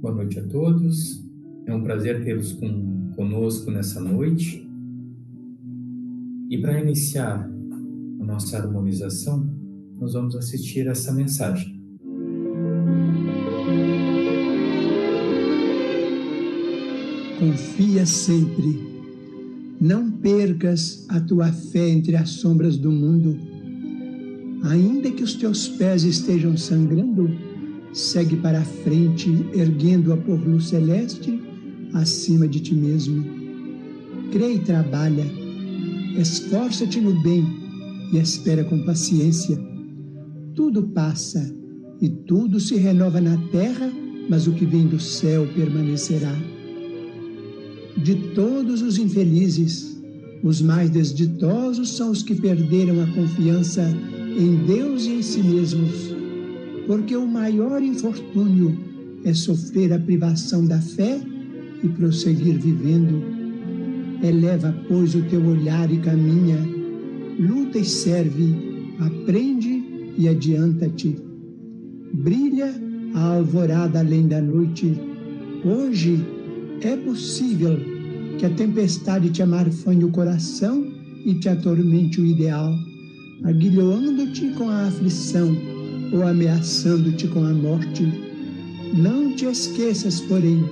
Boa noite a todos. É um prazer tê-los conosco nessa noite. E para iniciar a nossa harmonização, nós vamos assistir essa mensagem. Confia sempre. Não percas a tua fé entre as sombras do mundo. Ainda que os teus pés estejam sangrando, segue para a frente, erguendo-a por luz celeste acima de ti mesmo. Crê e trabalha. Esforça-te no bem e espera com paciência. Tudo passa e tudo se renova na terra, mas o que vem do céu permanecerá. De todos os infelizes, os mais desditosos são os que perderam a confiança em Deus e em si mesmos, porque o maior infortúnio é sofrer a privação da fé e prosseguir vivendo. Eleva, pois, o teu olhar e caminha, luta e serve, aprende e adianta-te. Brilha a alvorada além da noite. Hoje é possível que a tempestade te amarfanhe o coração e te atormente o ideal, aguilhoando-te com a aflição ou ameaçando-te com a morte. Não te esqueças, porém,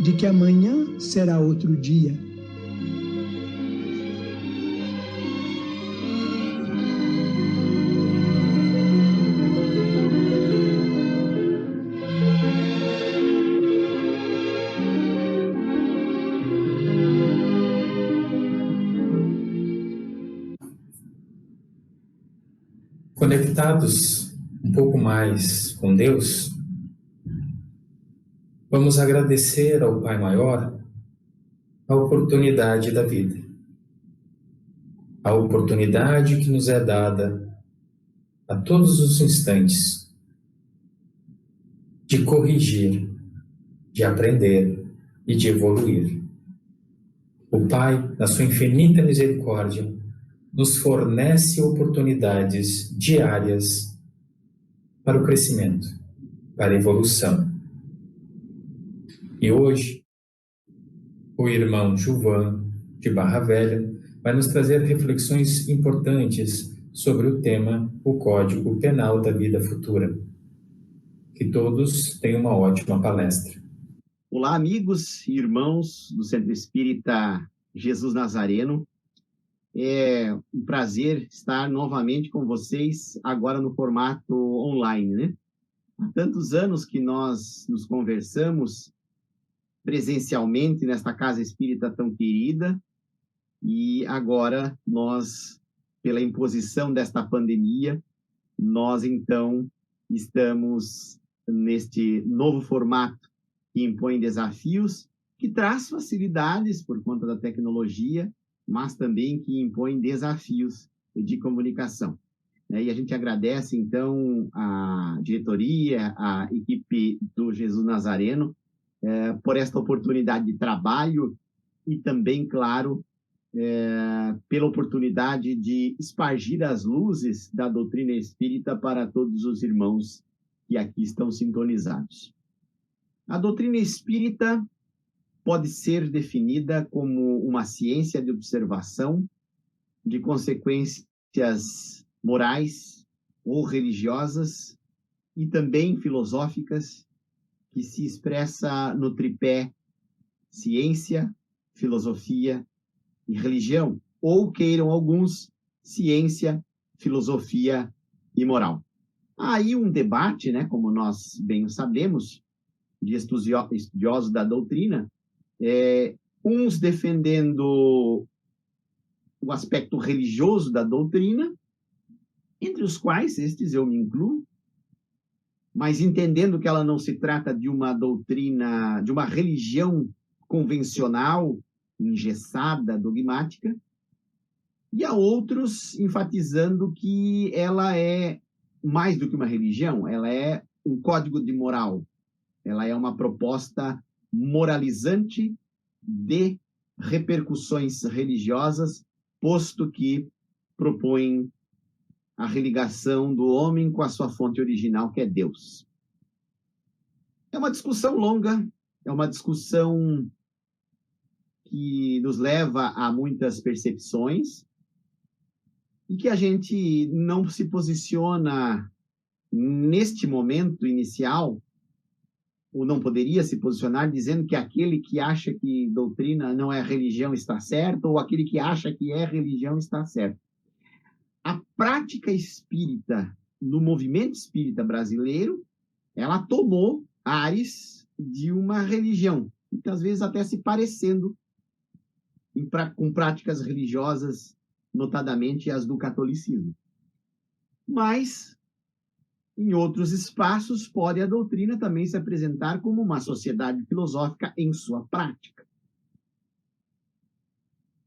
de que amanhã será outro dia. Conectados um pouco mais com Deus, vamos agradecer ao Pai Maior a oportunidade da vida, a oportunidade que nos é dada a todos os instantes de corrigir, de aprender e de evoluir. O Pai, na sua infinita misericórdia, nos fornece oportunidades diárias para o crescimento, para a evolução. E hoje, o irmão Gilvan, de Barra Velha, vai nos trazer reflexões importantes sobre o tema O Código Penal da Vida Futura. Que todos tenham uma ótima palestra. Olá, amigos e irmãos do Centro Espírita Jesus Nazareno. É um prazer estar novamente com vocês, agora no formato online, né? Há tantos anos que nós nos conversamos presencialmente nesta casa espírita tão querida, e agora nós, pela imposição desta pandemia, nós então estamos neste novo formato que impõe desafios, que traz facilidades por conta da tecnologia, mas também que impõe desafios de comunicação. E a gente agradece, então, a diretoria, a equipe do Jesus Nazareno, por esta oportunidade de trabalho e também, claro, pela oportunidade de espargir as luzes da doutrina espírita para todos os irmãos que aqui estão sintonizados. A doutrina espírita pode ser definida como uma ciência de observação de consequências morais ou religiosas e também filosóficas, que se expressa no tripé ciência, filosofia e religião, ou queiram alguns, ciência, filosofia e moral. Há aí um debate, né, como nós bem sabemos, de estudiosos da doutrina, uns defendendo o aspecto religioso da doutrina, entre os quais estes eu me incluo, mas entendendo que ela não se trata de uma doutrina, de uma religião convencional, engessada, dogmática, e há outros enfatizando que ela é mais do que uma religião, ela é um código de moral, ela é uma proposta moralizante de repercussões religiosas, posto que propõe a religação do homem com a sua fonte original, que é Deus. É uma discussão longa, é uma discussão que nos leva a muitas percepções e que a gente não se posiciona neste momento inicial, ou não poderia se posicionar, dizendo que aquele que acha que doutrina não é religião está certo, ou aquele que acha que é religião está certo. A prática espírita, no movimento espírita brasileiro, ela tomou ares de uma religião, muitas vezes até se parecendo com práticas religiosas, notadamente as do catolicismo. Mas, em outros espaços, pode a doutrina também se apresentar como uma sociedade filosófica em sua prática.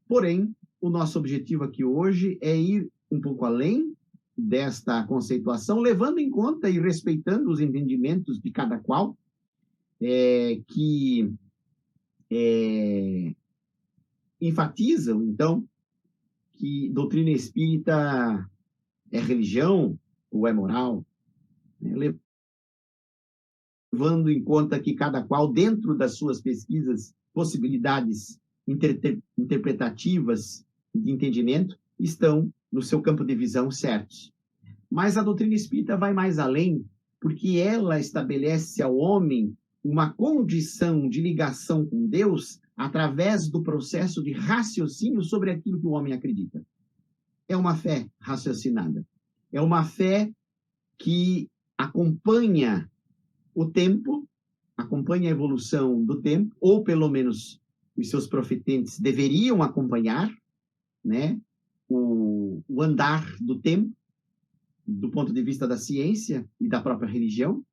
Porém, o nosso objetivo aqui hoje é ir um pouco além desta conceituação, levando em conta e respeitando os entendimentos de cada qual, que enfatizam, então, que doutrina espírita é religião ou é moral, levando em conta que cada qual, dentro das suas pesquisas, possibilidades interpretativas de entendimento, estão no seu campo de visão certos. Mas a doutrina espírita vai mais além, porque ela estabelece ao homem uma condição de ligação com Deus através do processo de raciocínio sobre aquilo que o homem acredita. É uma fé raciocinada. É uma fé que acompanha o tempo, acompanha a evolução do tempo, ou pelo menos os seus profetentes deveriam acompanhar, né, o andar do tempo, do ponto de vista da ciência e da própria religião,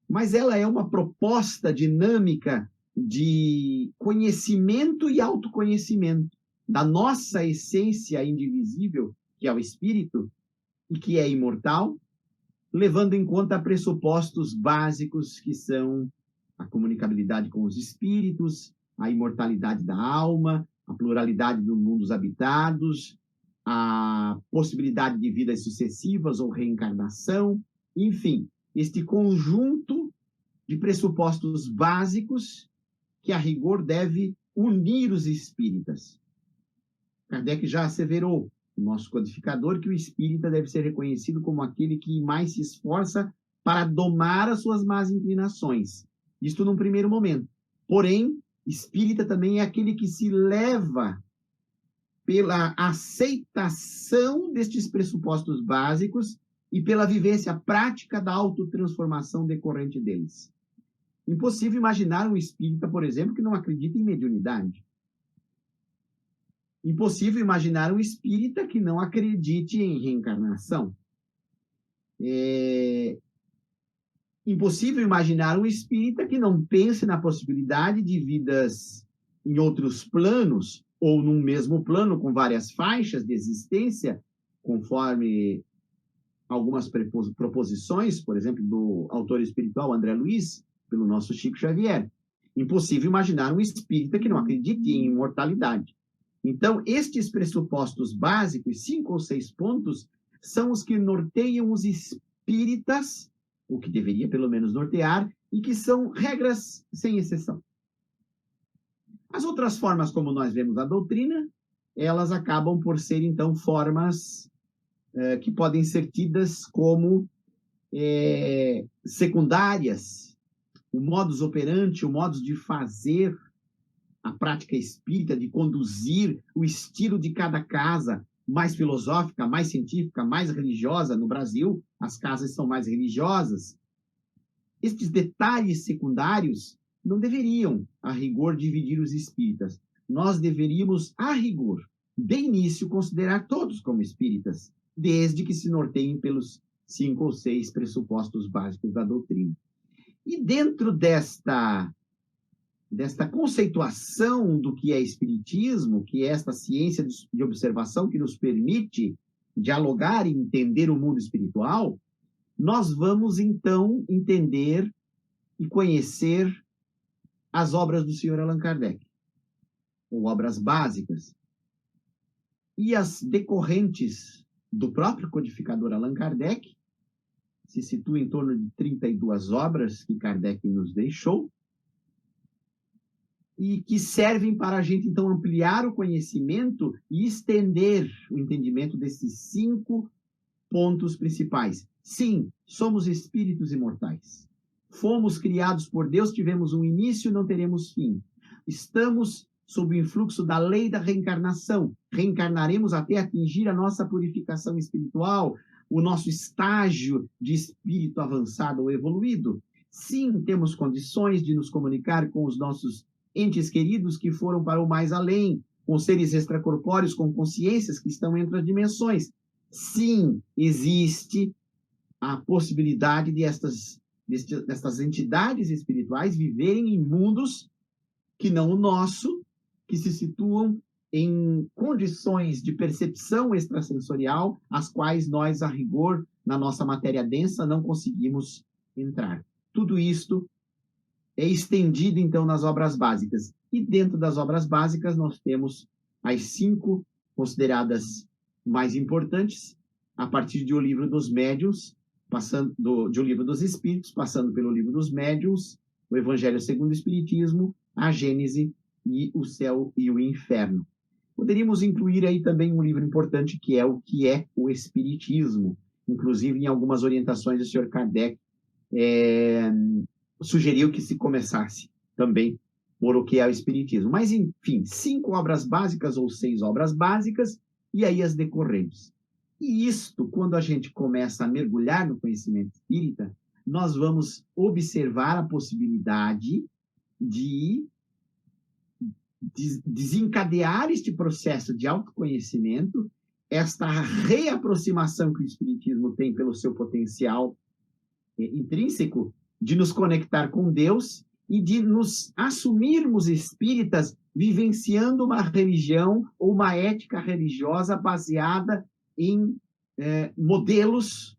mas ela é uma proposta dinâmica de conhecimento e autoconhecimento da nossa essência indivisível, que é o espírito, e que é imortal, levando em conta pressupostos básicos que são a comunicabilidade com os espíritos, a imortalidade da alma, a pluralidade dos mundos habitados, a possibilidade de vidas sucessivas ou reencarnação, enfim, este conjunto de pressupostos básicos que, a rigor, deve unir os espíritas. Kardec já asseverou, o nosso codificador, que o espírita deve ser reconhecido como aquele que mais se esforça para domar as suas más inclinações. Isto num primeiro momento. Porém, espírita também é aquele que se leva pela aceitação destes pressupostos básicos e pela vivência prática da autotransformação decorrente deles. Impossível imaginar um espírita, por exemplo, que não acredita em mediunidade. Impossível imaginar um espírita que não acredite em reencarnação. Impossível imaginar um espírita que não pense na possibilidade de vidas em outros planos, ou num mesmo plano com várias faixas de existência, conforme algumas proposições, por exemplo, do autor espiritual André Luiz, pelo nosso Chico Xavier. Impossível imaginar um espírita que não acredite em imortalidade. Então, estes pressupostos básicos, 5 ou 6 pontos, são os que norteiam os espíritas, o que deveria pelo menos nortear, e que são regras sem exceção. As outras formas, como nós vemos a doutrina, elas acabam por ser, então, formas que podem ser tidas como secundárias. O modus operandi, o modus de fazer a prática espírita, de conduzir o estilo de cada casa, mais filosófica, mais científica, mais religiosa. No Brasil, as casas são mais religiosas. Estes detalhes secundários não deveriam, a rigor, dividir os espíritas. Nós deveríamos, a rigor, de início, considerar todos como espíritas, desde que se norteiem pelos 5 ou 6 pressupostos básicos da doutrina. E dentro desta conceituação do que é espiritismo, que é esta ciência de observação que nos permite dialogar e entender o mundo espiritual, nós vamos, então, entender e conhecer as obras do Sr. Allan Kardec, ou obras básicas, e as decorrentes do próprio codificador Allan Kardec, se situa em torno de 32 obras que Kardec nos deixou, e que servem para a gente, então, ampliar o conhecimento e estender o entendimento desses 5 pontos principais. Sim, somos espíritos imortais. Fomos criados por Deus, tivemos um início, não teremos fim. Estamos sob o influxo da lei da reencarnação. Reencarnaremos até atingir a nossa purificação espiritual, o nosso estágio de espírito avançado ou evoluído. Sim, temos condições de nos comunicar com os nossos entes queridos que foram para o mais além, com seres extracorpóreos, com consciências que estão entre as dimensões. Sim, existe a possibilidade de estas entidades espirituais viverem em mundos que não o nosso, que se situam em condições de percepção extrasensorial, as quais nós, a rigor, na nossa matéria densa, não conseguimos entrar. Tudo isto é estendido, então, nas obras básicas. E dentro das obras básicas, nós temos as 5 consideradas mais importantes, a partir de O Livro dos Médiuns, de O Livro dos Espíritos, passando pelo Livro dos Médiuns, o Evangelho segundo o Espiritismo, a Gênese e o Céu e o Inferno. Poderíamos incluir aí também um livro importante, que é O que é o Espiritismo. Inclusive, em algumas orientações, o Sr. Kardec sugeriu que se começasse também por O que é o Espiritismo. Mas, enfim, 5 obras básicas ou 6 obras básicas, e aí as decorrentes. E isto, quando a gente começa a mergulhar no conhecimento espírita, nós vamos observar a possibilidade de desencadear este processo de autoconhecimento, esta reaproximação que o Espiritismo tem pelo seu potencial intrínseco de nos conectar com Deus e de nos assumirmos espíritas vivenciando uma religião ou uma ética religiosa baseada em modelos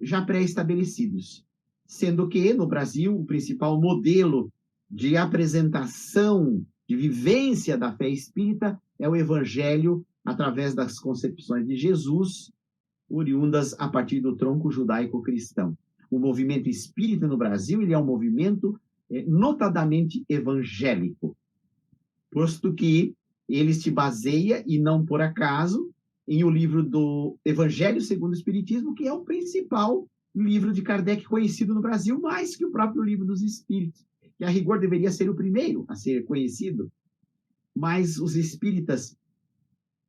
já pré-estabelecidos. Sendo que, no Brasil, o principal modelo de apresentação, de vivência da fé espírita é o Evangelho através das concepções de Jesus, oriundas a partir do tronco judaico-cristão. O movimento espírita no Brasil ele é um movimento notadamente evangélico, posto que ele se baseia, e não por acaso, em o livro do Evangelho segundo o Espiritismo, que é o principal livro de Kardec conhecido no Brasil, mais que o próprio Livro dos Espíritos, que a rigor deveria ser o primeiro a ser conhecido. Mas os espíritas,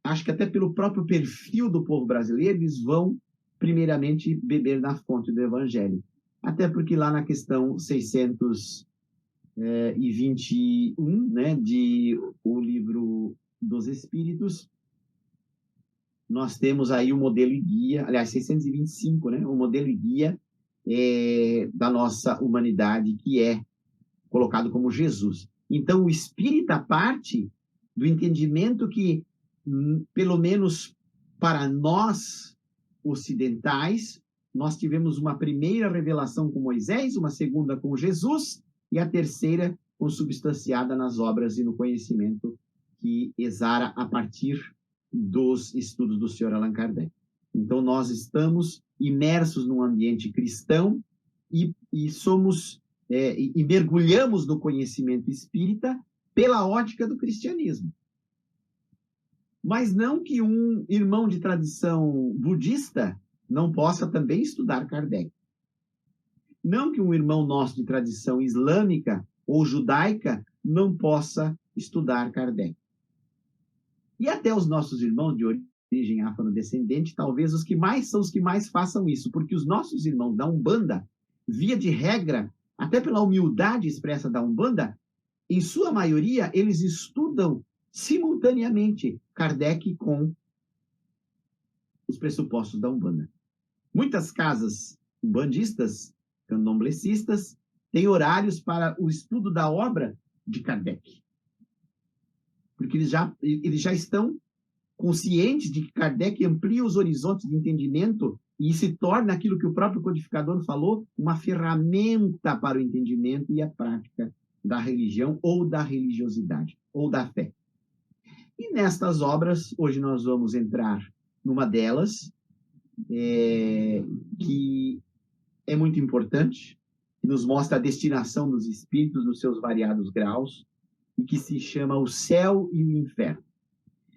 acho que até pelo próprio perfil do povo brasileiro, eles vão primeiramente beber na fonte do Evangelho. Até porque lá na questão 621, né, de O Livro dos Espíritos, nós temos aí o modelo e guia, aliás, 625, né, o modelo e guia da nossa humanidade, que é colocado como Jesus. Então, o espírita parte do entendimento que, pelo menos para nós ocidentais, nós tivemos uma primeira revelação com Moisés, uma segunda com Jesus, e a terceira consubstanciada nas obras e no conhecimento que exara a partir dos estudos do Sr. Allan Kardec. Então, nós estamos imersos num ambiente cristão e somos e mergulhamos no conhecimento espírita pela ótica do cristianismo. Mas não que um irmão de tradição budista não possa também estudar Kardec. Não que um irmão nosso de tradição islâmica ou judaica não possa estudar Kardec. E até os nossos irmãos de origem afrodescendente, talvez os que mais façam isso, porque os nossos irmãos da Umbanda, via de regra, até pela humildade expressa da Umbanda, em sua maioria, eles estudam simultaneamente Kardec com os pressupostos da Umbanda. Muitas casas umbandistas, candomblecistas, têm horários para o estudo da obra de Kardec. Porque eles já estão conscientes de que Kardec amplia os horizontes de entendimento e se torna aquilo que o próprio codificador falou, uma ferramenta para o entendimento e a prática da religião ou da religiosidade, ou da fé. E nestas obras, hoje nós vamos entrar numa delas, que é muito importante, que nos mostra a destinação dos espíritos nos seus variados graus, e que se chama o céu e o inferno.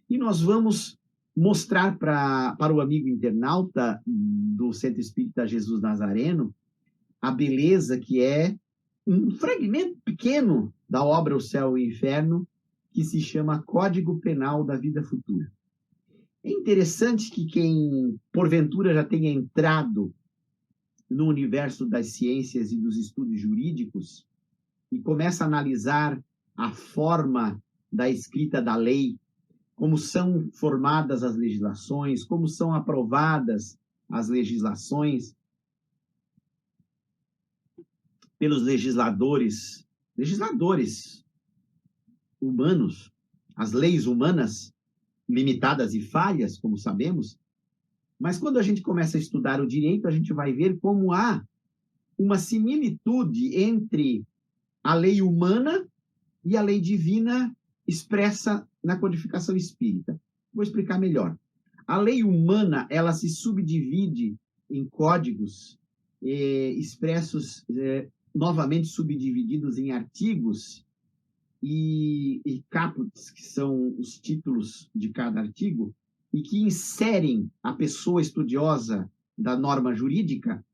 E nós vamos mostrar para o amigo internauta do Centro Espírita Jesus Nazareno a beleza que é um fragmento pequeno da obra O Céu e o Inferno, que se chama Código Penal da Vida Futura. É interessante que quem, porventura, já tenha entrado no universo das ciências e dos estudos jurídicos e começa a analisar a forma da escrita da lei, como são formadas as legislações, como são aprovadas as legislações pelos legisladores humanos, as leis humanas, limitadas e falhas, como sabemos, mas quando a gente começa a estudar o direito, a gente vai ver como há uma similitude entre a lei humana e a lei divina expressa na codificação espírita. Vou explicar melhor. A lei humana, ela se subdivide em códigos expressos, novamente subdivididos em artigos e caput, que são os títulos de cada artigo, e que inserem a pessoa estudiosa da norma jurídica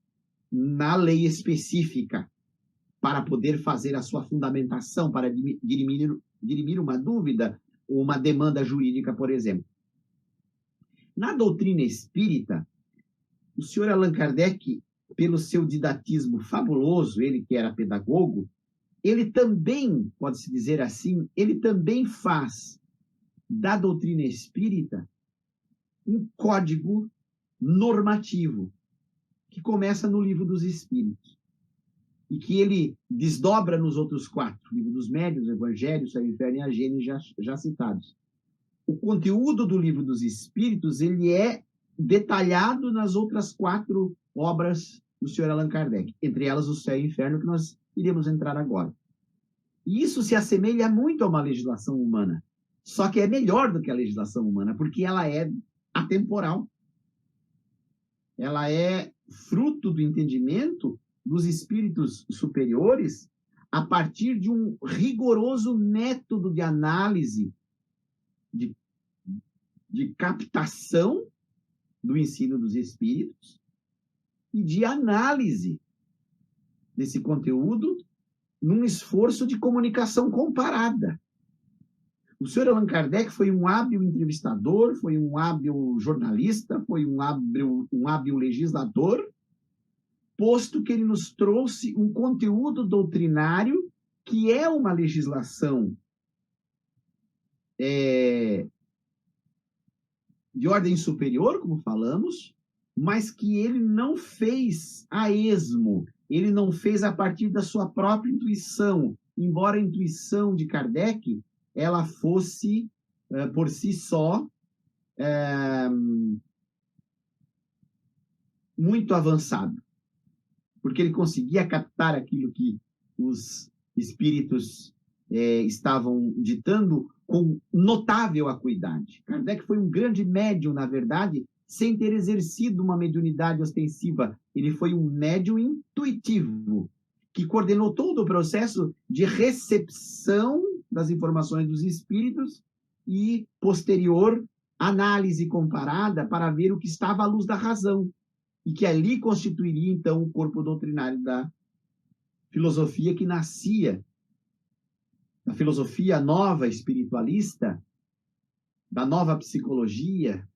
na lei específica, para poder fazer a sua fundamentação, para dirimir uma dúvida ou uma demanda jurídica, por exemplo. Na doutrina espírita, o senhor Allan Kardec, pelo seu didatismo fabuloso, ele que era pedagogo, ele também, pode-se dizer assim, ele também faz da doutrina espírita um código normativo, que começa no Livro dos Espíritos, e que ele desdobra nos outros 4, Livro dos Médiuns, Evangelho, Céu e Inferno e a Gênesis já citados. O conteúdo do Livro dos Espíritos, ele é detalhado nas outras 4 obras do Sr. Allan Kardec, entre elas o Céu e o Inferno, que nós iremos entrar agora. E isso se assemelha muito a uma legislação humana, só que é melhor do que a legislação humana, porque ela é atemporal. Ela é fruto do entendimento dos espíritos superiores a partir de um rigoroso método de análise, de captação do ensino dos espíritos e de análise desse conteúdo num esforço de comunicação comparada. O Sr. Allan Kardec foi um hábil entrevistador, foi um hábil jornalista, foi um hábil legislador, posto que ele nos trouxe um conteúdo doutrinário que é uma legislação de ordem superior, como falamos, mas que ele não fez a esmo, ele não fez a partir da sua própria intuição, embora a intuição de Kardec ela fosse, por si só, muito avançada, porque ele conseguia captar aquilo que os espíritos estavam ditando com notável acuidade. Kardec foi um grande médium, na verdade, sem ter exercido uma mediunidade ostensiva. Ele foi um médium intuitivo, que coordenou todo o processo de recepção das informações dos espíritos e posterior análise comparada para ver o que estava à luz da razão, e que ali constituiria, então, o corpo doutrinário da filosofia que nascia, da filosofia nova espiritualista, da nova psicologia,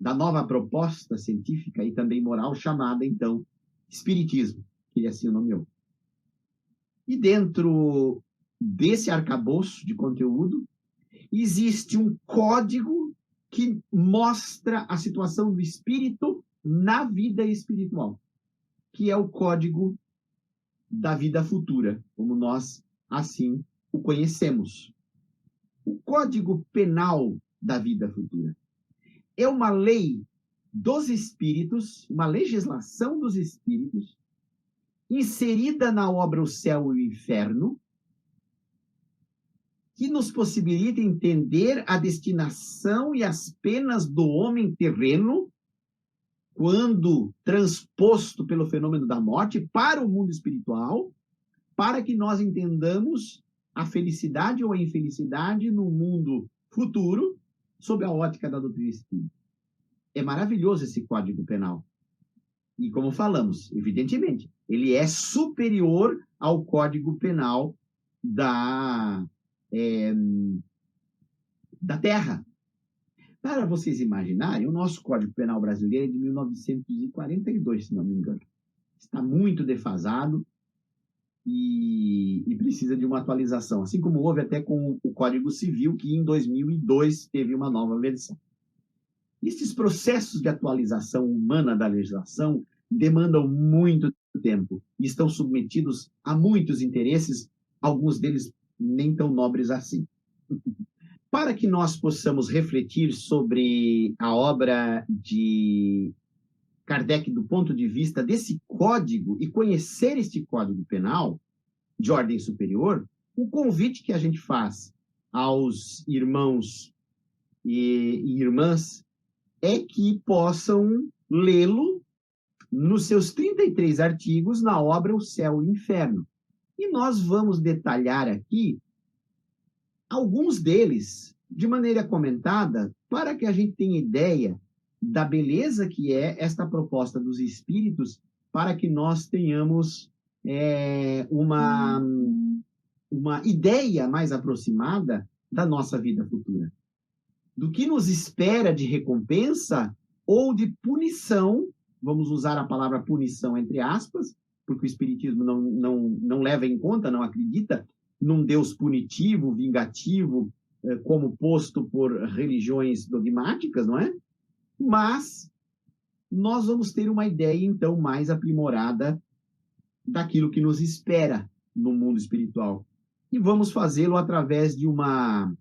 da nova proposta científica e também moral, chamada, então, espiritismo, que ele assim o nomeou. E dentro desse arcabouço de conteúdo, existe um código que mostra a situação do espírito na vida espiritual, que é o código da vida futura, como nós assim o conhecemos. O Código Penal da Vida Futura é uma lei dos espíritos, uma legislação dos espíritos, inserida na obra O Céu e o Inferno, que nos possibilita entender a destinação e as penas do homem terreno quando transposto pelo fenômeno da morte para o mundo espiritual, para que nós entendamos a felicidade ou a infelicidade no mundo futuro, sob a ótica da doutrina espírita. É maravilhoso esse Código Penal. E como falamos, evidentemente, ele é superior ao Código Penal da Terra. Para vocês imaginarem, o nosso Código Penal brasileiro é de 1942, se não me engano. Está muito defasado e precisa de uma atualização, assim como houve até com o Código Civil, que em 2002 teve uma nova versão. Esses processos de atualização humana da legislação demandam muito tempo e estão submetidos a muitos interesses, alguns deles nem tão nobres assim. Para que nós possamos refletir sobre a obra de Kardec do ponto de vista desse código e conhecer este Código Penal de ordem superior, o convite que a gente faz aos irmãos e irmãs é que possam lê-lo nos seus 33 artigos na obra O Céu e o Inferno. E nós vamos detalhar aqui alguns deles de maneira comentada para que a gente tenha ideia da beleza que é esta proposta dos espíritos para que nós tenhamos uma ideia mais aproximada da nossa vida futura. Do que nos espera de recompensa ou de punição, vamos usar a palavra punição entre aspas, porque o Espiritismo não leva em conta, não acredita num Deus punitivo, vingativo, como posto por religiões dogmáticas, não é? Mas nós vamos ter uma ideia, então, mais aprimorada daquilo que nos espera no mundo espiritual. E vamos fazê-lo através de uma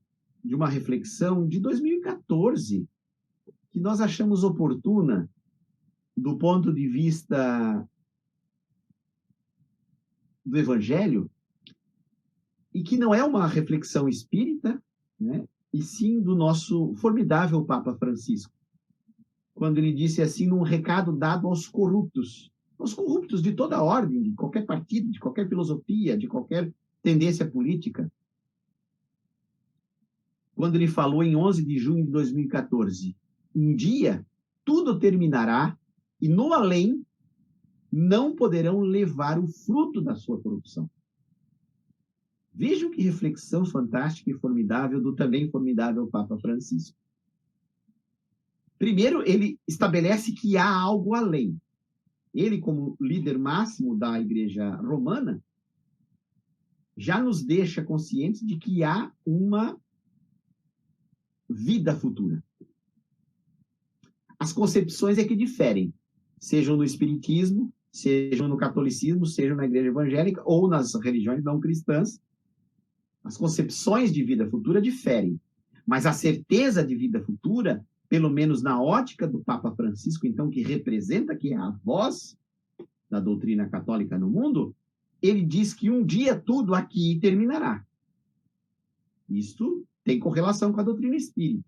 reflexão de 2014, que nós achamos oportuna do ponto de vista do Evangelho, e que não é uma reflexão espírita, né, e sim do nosso formidável Papa Francisco, quando ele disse assim, num recado dado aos corruptos de toda a ordem, de qualquer partido, de qualquer filosofia, de qualquer tendência política, quando ele falou em 11 de junho de 2014, um dia tudo terminará e no além não poderão levar o fruto da sua corrupção. Vejam que reflexão fantástica e formidável do também formidável Papa Francisco. Primeiro, ele estabelece que há algo além. Ele, como líder máximo da Igreja Romana, já nos deixa conscientes de que há uma vida futura. As concepções é que diferem, sejam no Espiritismo, sejam no catolicismo, sejam na Igreja Evangélica ou nas religiões não cristãs. As concepções de vida futura diferem, mas a certeza de vida futura, pelo menos na ótica do Papa Francisco, então, que representa, que é a voz da doutrina católica no mundo, ele diz que um dia tudo aqui terminará. Isto tem correlação com a doutrina espírita.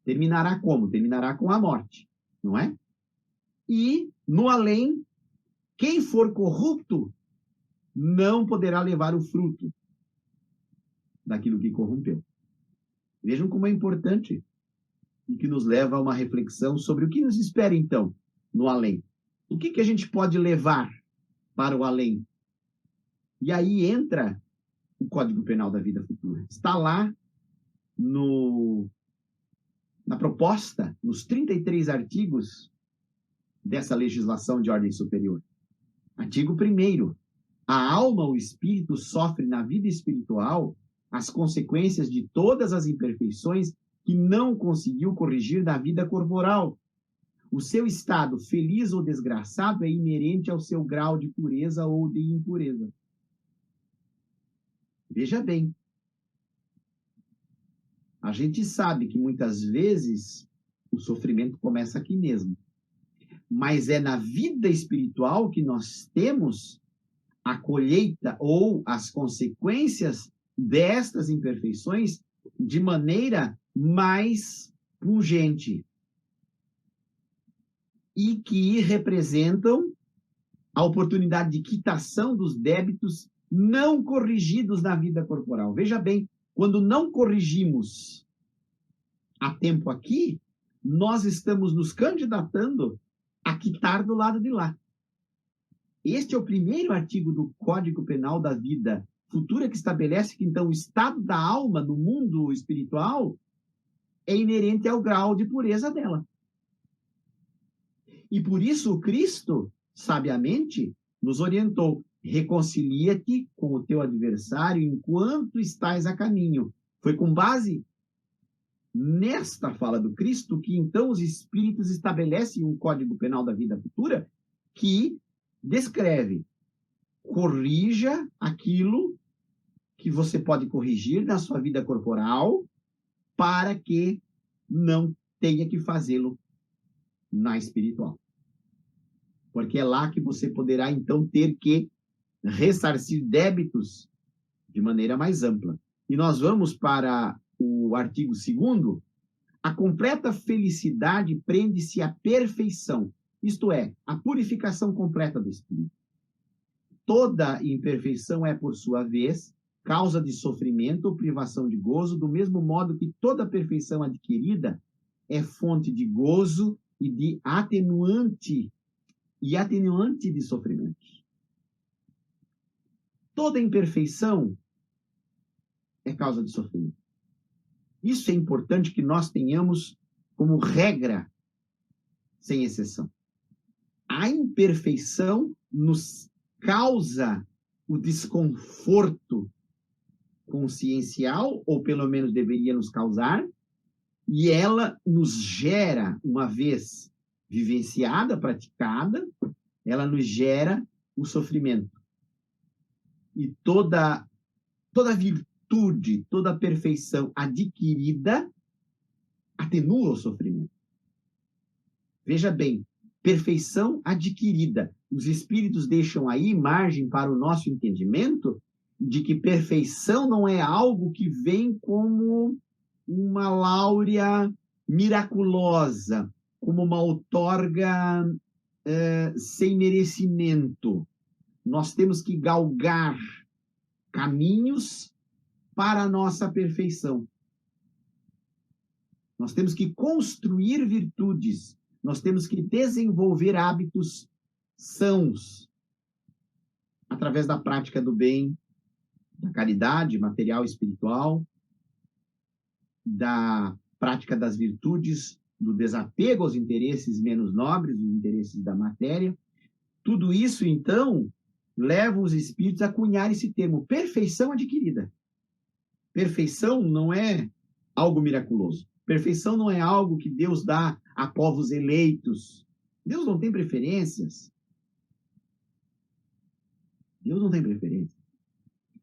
Terminará como? Terminará com a morte, não é? E, no além, quem for corrupto não poderá levar o fruto daquilo que corrompeu. Vejam como é importante e que nos leva a uma reflexão sobre o que nos espera, então, no além. O que a gente pode levar para o além? E aí entra o Código Penal da Vida Futura. Está lá na proposta, nos 33 artigos dessa legislação de ordem superior. Artigo 1º. A alma, o espírito, sofre na vida espiritual as consequências de todas as imperfeições que não conseguiu corrigir na vida corporal. O seu estado, feliz ou desgraçado, é inerente ao seu grau de pureza ou de impureza. Veja bem, a gente sabe que muitas vezes o sofrimento começa aqui mesmo, mas é na vida espiritual que nós temos a colheita ou as consequências destas imperfeições de maneira mais pungente. e que representam a oportunidade de quitação dos débitos não corrigidos na vida corporal. Veja bem, quando não corrigimos a tempo aqui, nós estamos nos candidatando a quitar do lado de lá. Este é o primeiro artigo do Código Penal da Vida Futura, que estabelece que, então, o estado da alma no mundo espiritual é inerente ao grau de pureza dela. E por isso o Cristo, sabiamente, nos orientou: reconcilia-te com o teu adversário enquanto estás a caminho. Foi com base nesta fala do Cristo que, então, os espíritos estabelecem um Código Penal da Vida Futura que descreve: corrija aquilo que você pode corrigir na sua vida corporal para que não tenha que fazê-lo na espiritual. Porque é lá que você poderá, então, ter que ressarcir débitos de maneira mais ampla. E nós vamos para o artigo 2º. A completa felicidade prende-se à perfeição, isto é, a purificação completa do espírito. Toda imperfeição é, por sua vez, causa de sofrimento ou privação de gozo, do mesmo modo que toda perfeição adquirida é fonte de gozo e de atenuante de sofrimentos. Toda imperfeição é causa de sofrimento. Isso é importante que nós tenhamos como regra, sem exceção. A imperfeição nos causa o desconforto consciencial, ou pelo menos deveria nos causar, e ela nos gera, uma vez vivenciada, praticada, ela nos gera o sofrimento. E toda virtude, toda perfeição adquirida atenua o sofrimento. Veja bem, perfeição adquirida. Os espíritos deixam aí margem para o nosso entendimento de que perfeição não é algo que vem como uma láurea miraculosa, como uma outorga sem merecimento. Nós temos que galgar caminhos para a nossa perfeição. Nós temos que construir virtudes, nós temos que desenvolver hábitos sãos, através da prática do bem, da caridade material e espiritual, da prática das virtudes, do desapego aos interesses menos nobres, os interesses da matéria. Tudo isso, então, leva os espíritos a cunhar esse termo, perfeição adquirida. Perfeição não é algo miraculoso. Perfeição não é algo que Deus dá a povos eleitos. Deus não tem preferências. Deus não tem preferência.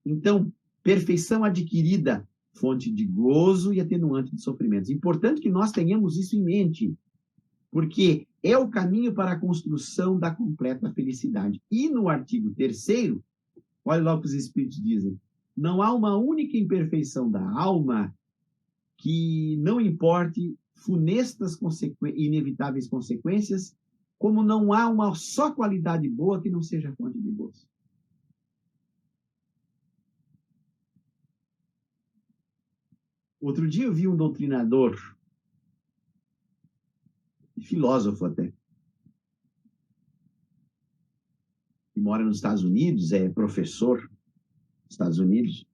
Então, perfeição adquirida, fonte de gozo e atenuante de sofrimentos. Importante que nós tenhamos isso em mente, porque é o caminho para a construção da completa felicidade. E no artigo 3º, olha lá o que os espíritos dizem: não há uma única imperfeição da alma que não importe funestas e inevitáveis consequências, como não há uma só qualidade boa que não seja fonte de gozo. Outro dia eu vi um doutrinador, filósofo até, que mora nos Estados Unidos, é professor nos Estados Unidos,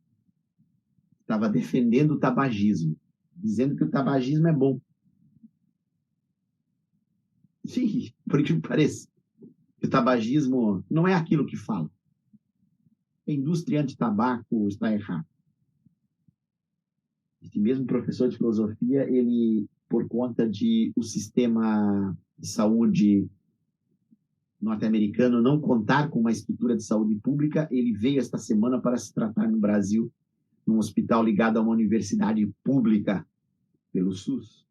estava defendendo o tabagismo, dizendo que o tabagismo é bom. Sim, por que pareça, que o tabagismo não é aquilo que fala. A indústria anti-tabaco está errada. Esse mesmo professor de filosofia, ele, por conta de o sistema de saúde norte-americano não contar com uma estrutura de saúde pública, ele veio esta semana para se tratar no Brasil, num hospital ligado a uma universidade pública pelo SUS,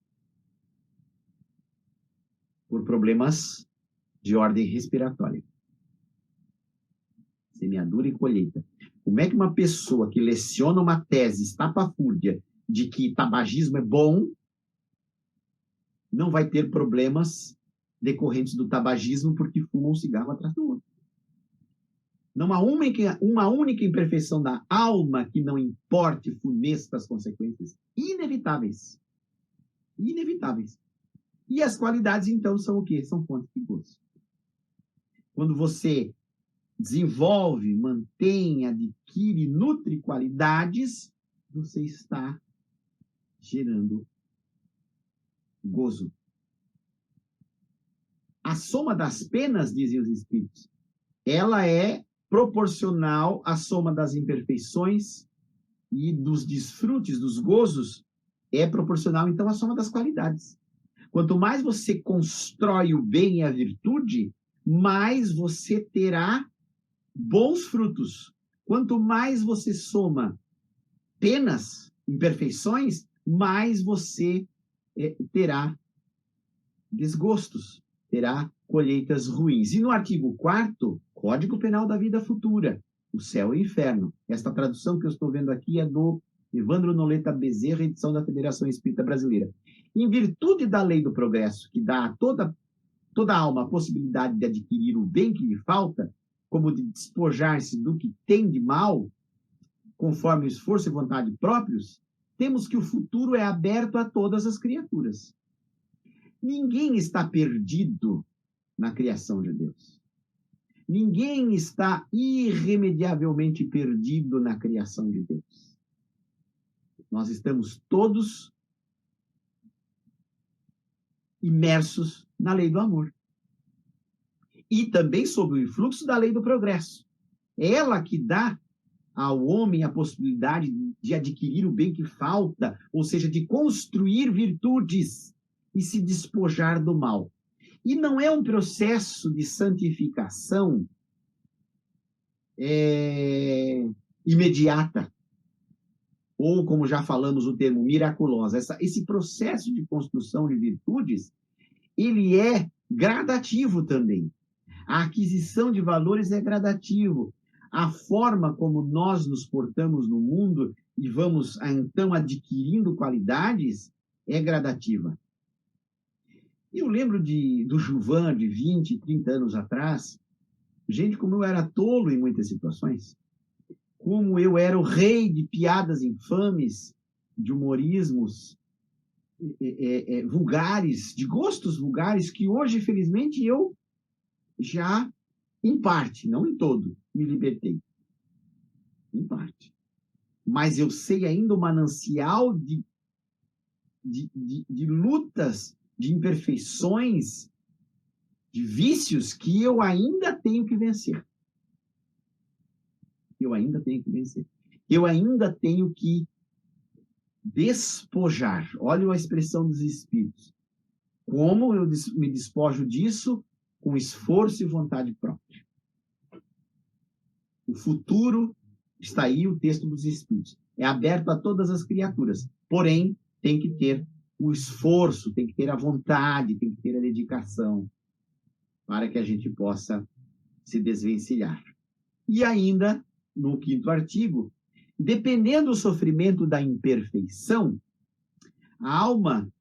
por problemas de ordem respiratória. Semeadura e colheita. Como é que uma pessoa que leciona uma tese estapafúrdia de que tabagismo é bom não vai ter problemas decorrentes do tabagismo porque fumam um cigarro atrás do outro. Não há uma única imperfeição da alma que não importe funestas consequências inevitáveis. Inevitáveis. E as qualidades, então, são o quê? São fontes de gozo. Quando você desenvolve, mantém, adquire, nutre qualidades, você está gerando gozo. A soma das penas, dizem os Espíritos, ela é proporcional à soma das imperfeições e dos desfrutes, dos gozos, é proporcional, então, à soma das qualidades. Quanto mais você constrói o bem e a virtude, mais você terá bons frutos. Quanto mais você soma penas, imperfeições, mais você terá desgostos, terá colheitas ruins. E no artigo 4º, Código Penal da Vida Futura, o céu e o inferno. Esta tradução que eu estou vendo aqui é do Evandro Noleta Bezerra, edição da Federação Espírita Brasileira. Em virtude da lei do progresso, que dá a toda alma a possibilidade de adquirir o bem que lhe falta, como de despojar-se do que tem de mal, conforme o esforço e vontade próprios, temos que o futuro é aberto a todas as criaturas. Ninguém está perdido na criação de Deus. Ninguém está irremediavelmente perdido na criação de Deus. Nós estamos todos imersos na lei do amor. E também sob o influxo da lei do progresso. É ela que dá ao homem a possibilidade de adquirir o bem que falta, ou seja, de construir virtudes e se despojar do mal. E não é um processo de santificação imediata, ou, como já falamos o termo, miraculosa. Esse processo de construção de virtudes, ele é gradativo também. A aquisição de valores é gradativo. A forma como nós nos portamos no mundo e vamos, então, adquirindo qualidades é gradativa. Eu lembro do Juvan, de 20, 30 anos atrás, gente, como eu era tolo em muitas situações, como eu era o rei de piadas infames, de humorismos vulgares, de gostos vulgares, que hoje, felizmente, eu já, em parte, não em todo, me libertei. Em parte. Mas eu sei ainda o manancial de lutas, de imperfeições, de vícios que eu ainda tenho que vencer. Eu ainda tenho que vencer. Eu ainda tenho que despojar. Olha a expressão dos Espíritos. Como eu me despojo disso? Com esforço e vontade própria. O futuro está aí, o texto dos Espíritos. É aberto a todas as criaturas. Porém, tem que ter o esforço, tem que ter a vontade, tem que ter a dedicação para que a gente possa se desvencilhar. E ainda, no 5º artigo, dependendo do sofrimento da imperfeição, a alma,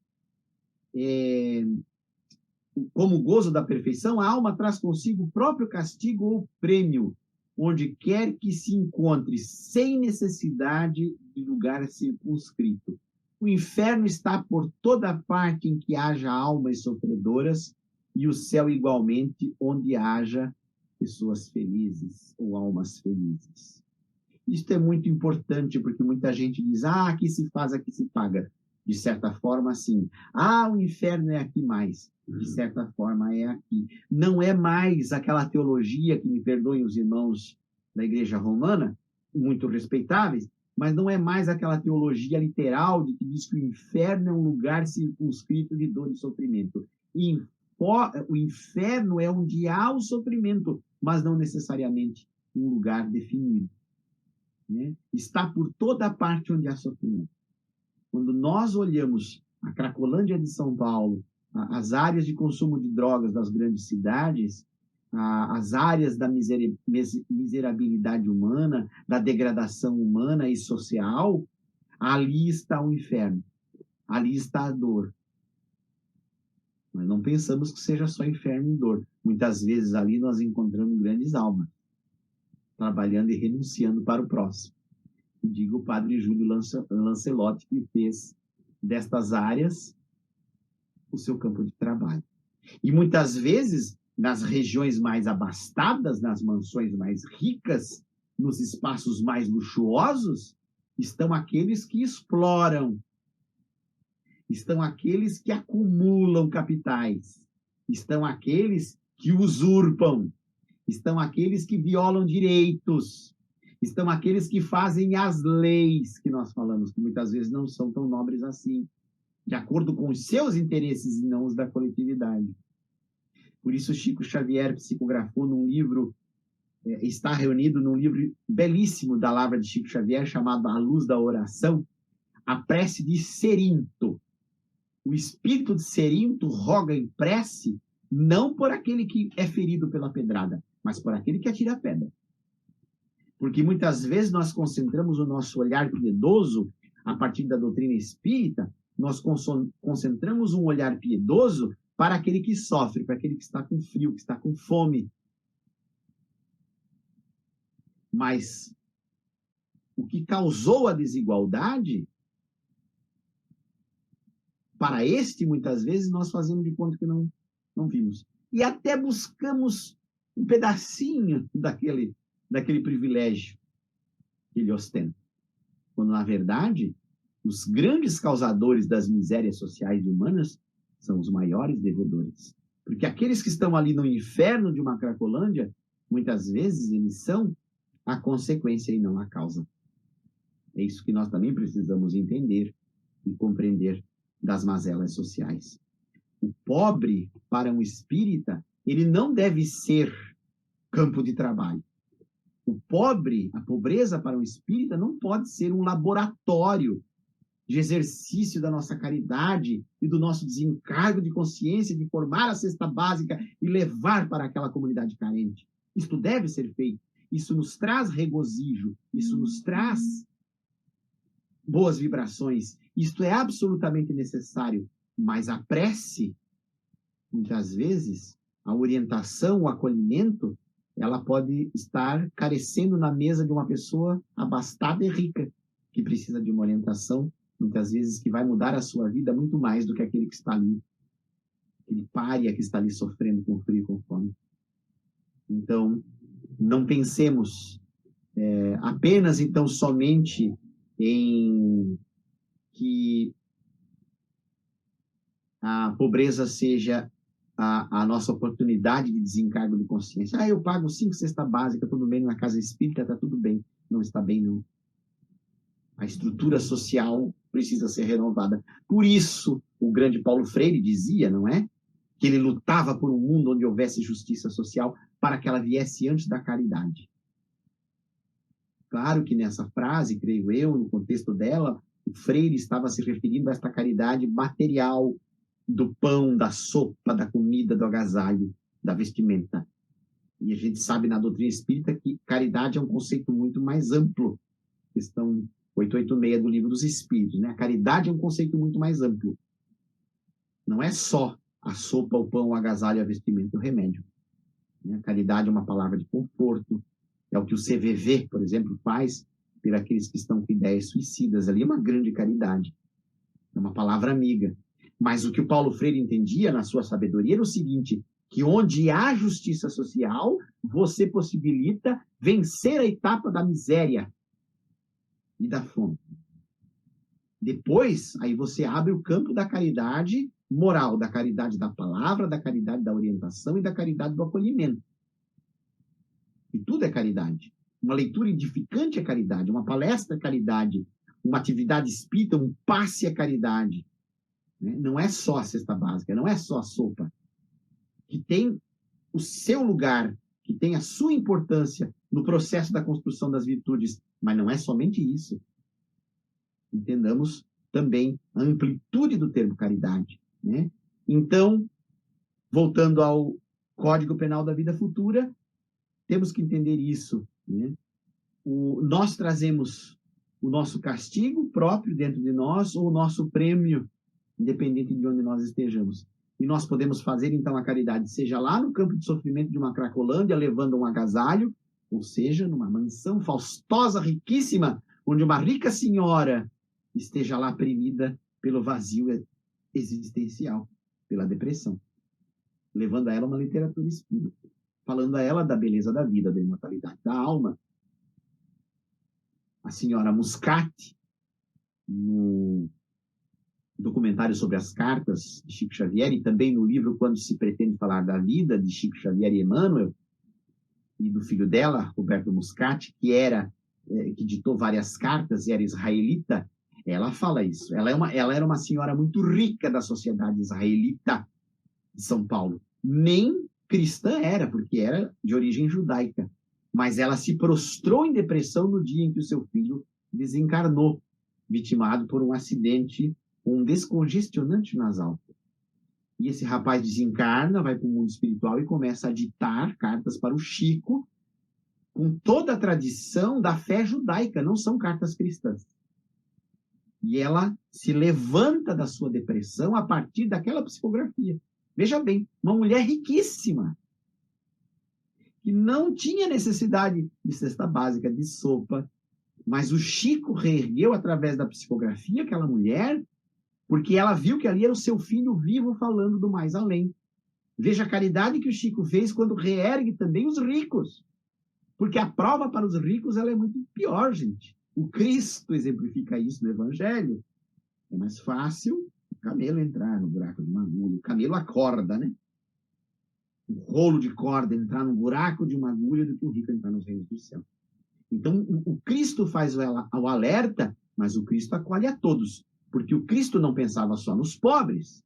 como gozo da perfeição, a alma traz consigo o próprio castigo ou prêmio, onde quer que se encontre, sem necessidade de lugar circunscrito. O inferno está por toda parte em que haja almas sofredoras, e o céu igualmente onde haja pessoas felizes ou almas felizes. Isso é muito importante, porque muita gente diz, aqui se faz, aqui se paga. De certa forma, sim. O inferno é aqui mais. De certa forma, é aqui. Não é mais aquela teologia, que me perdoem os irmãos da Igreja Romana, muito respeitáveis, mas não é mais aquela teologia literal de que diz que o inferno é um lugar circunscrito de dor e sofrimento. E o inferno é onde há o sofrimento, mas não necessariamente um lugar definido. Né? Está por toda parte onde há sofrimento. Quando nós olhamos a Cracolândia de São Paulo, as áreas de consumo de drogas das grandes cidades, as áreas da miserabilidade humana, da degradação humana e social, ali está o inferno. Ali está a dor. Mas não pensamos que seja só inferno e dor. Muitas vezes ali nós encontramos grandes almas, trabalhando e renunciando para o próximo. E digo o padre Júlio Lancelotti, que fez destas áreas o seu campo de trabalho. E muitas vezes, nas regiões mais abastadas, nas mansões mais ricas, nos espaços mais luxuosos, estão aqueles que exploram, estão aqueles que acumulam capitais, estão aqueles que usurpam, estão aqueles que violam direitos, estão aqueles que fazem as leis que nós falamos, que muitas vezes não são tão nobres assim, de acordo com os seus interesses e não os da coletividade. Por isso, Chico Xavier psicografou num livro, está reunido num livro belíssimo da Lavra de Chico Xavier, chamado A Luz da Oração, a prece de Cerinto. O espírito de Cerinto roga em prece não por aquele que é ferido pela pedrada, mas por aquele que atira a pedra. Porque muitas vezes nós concentramos o nosso olhar piedoso, a partir da doutrina espírita, nós concentramos um olhar piedoso para aquele que sofre, para aquele que está com frio, que está com fome. Mas o que causou a desigualdade, para este, muitas vezes, nós fazemos de conta que não vimos. E até buscamos um pedacinho daquele privilégio que ele ostenta. Quando, na verdade, os grandes causadores das misérias sociais e humanas são os maiores devedores. Porque aqueles que estão ali no inferno de uma Cracolândia, muitas vezes eles são a consequência e não a causa. É isso que nós também precisamos entender e compreender das mazelas sociais. O pobre, para um espírita, ele não deve ser campo de trabalho. O pobre, a pobreza para um espírita não pode ser um laboratório de exercício da nossa caridade e do nosso desencargo de consciência de formar a cesta básica e levar para aquela comunidade carente. Isto deve ser feito. Isso nos traz regozijo, isso nos traz boas vibrações. Isto é absolutamente necessário. Mas a prece, muitas vezes, a orientação, o acolhimento, ela pode estar carecendo na mesa de uma pessoa abastada e rica, que precisa de uma orientação, muitas vezes, que vai mudar a sua vida muito mais do que aquele que está ali, aquele pária que está ali sofrendo com frio e com fome. Então, não pensemos apenas, então, somente em que a pobreza seja a nossa oportunidade de desencargo de consciência. Eu pago 5 cestas básicas todo mês na casa espírita, está tudo bem. Não está bem, não. A estrutura social precisa ser renovada. Por isso, o grande Paulo Freire dizia, não é? Que ele lutava por um mundo onde houvesse justiça social para que ela viesse antes da caridade. Claro que nessa frase, creio eu, no contexto dela, o Freire estava se referindo a esta caridade material, do pão, da sopa, da comida, do agasalho, da vestimenta. E a gente sabe na doutrina espírita que caridade é um conceito muito mais amplo. Questão 886 do Livro dos Espíritos, né? A caridade é um conceito muito mais amplo. Não é só a sopa, o pão, o agasalho, a vestimenta e o remédio. A caridade é uma palavra de conforto. É o que o CVV, por exemplo, faz por aqueles que estão com ideias suicidas. Ali é uma grande caridade. É uma palavra amiga. Mas o que o Paulo Freire entendia na sua sabedoria era o seguinte, que onde há justiça social, você possibilita vencer a etapa da miséria e da fome. Depois, aí você abre o campo da caridade moral, da caridade da palavra, da caridade da orientação e da caridade do acolhimento. E tudo é caridade. Uma leitura edificante é caridade, uma palestra é caridade, uma atividade espírita, um passe é caridade. Não é só a cesta básica, não é só a sopa. Que tem o seu lugar, que tem a sua importância no processo da construção das virtudes, mas não é somente isso. Entendamos também a amplitude do termo caridade, né? Então, voltando ao Código Penal da Vida Futura, temos que entender isso, né? Nós trazemos o nosso castigo próprio dentro de nós ou o nosso prêmio, independente de onde nós estejamos. E nós podemos fazer, então, a caridade, seja lá no campo de sofrimento de uma Cracolândia, levando um agasalho, ou seja, numa mansão faustosa, riquíssima, onde uma rica senhora esteja lá oprimida pelo vazio existencial, pela depressão, levando a ela uma literatura espírita, falando a ela da beleza da vida, da imortalidade da alma. A senhora Muscat, no documentário sobre as cartas de Chico Xavier, e também no livro Quando se pretende falar da vida, de Chico Xavier e Emmanuel, e do filho dela, Roberto Muscat, que ditou várias cartas e era israelita, ela fala isso. Ela era uma senhora muito rica da sociedade israelita de São Paulo. Nem cristã era, porque era de origem judaica. Mas ela se prostrou em depressão no dia em que o seu filho desencarnou, vitimado por um acidente, um descongestionante nasal. E esse rapaz desencarna, vai para o mundo espiritual e começa a ditar cartas para o Chico, com toda a tradição da fé judaica, não são cartas cristãs. E ela se levanta da sua depressão a partir daquela psicografia. Veja bem, uma mulher riquíssima, que não tinha necessidade de cesta básica, de sopa, mas o Chico reergueu através da psicografia aquela mulher, porque ela viu que ali era o seu filho vivo falando do mais além. Veja a caridade que o Chico fez quando reergue também os ricos. Porque a prova para os ricos ela é muito pior, gente. O Cristo exemplifica isso no Evangelho. É mais fácil o camelo entrar no buraco de uma agulha. O camelo acorda, né? O rolo de corda entrar no buraco de uma agulha do que o rico entrar nos reinos do céu. Então, o Cristo faz o alerta, mas o Cristo acolhe a todos. Porque o Cristo não pensava só nos pobres.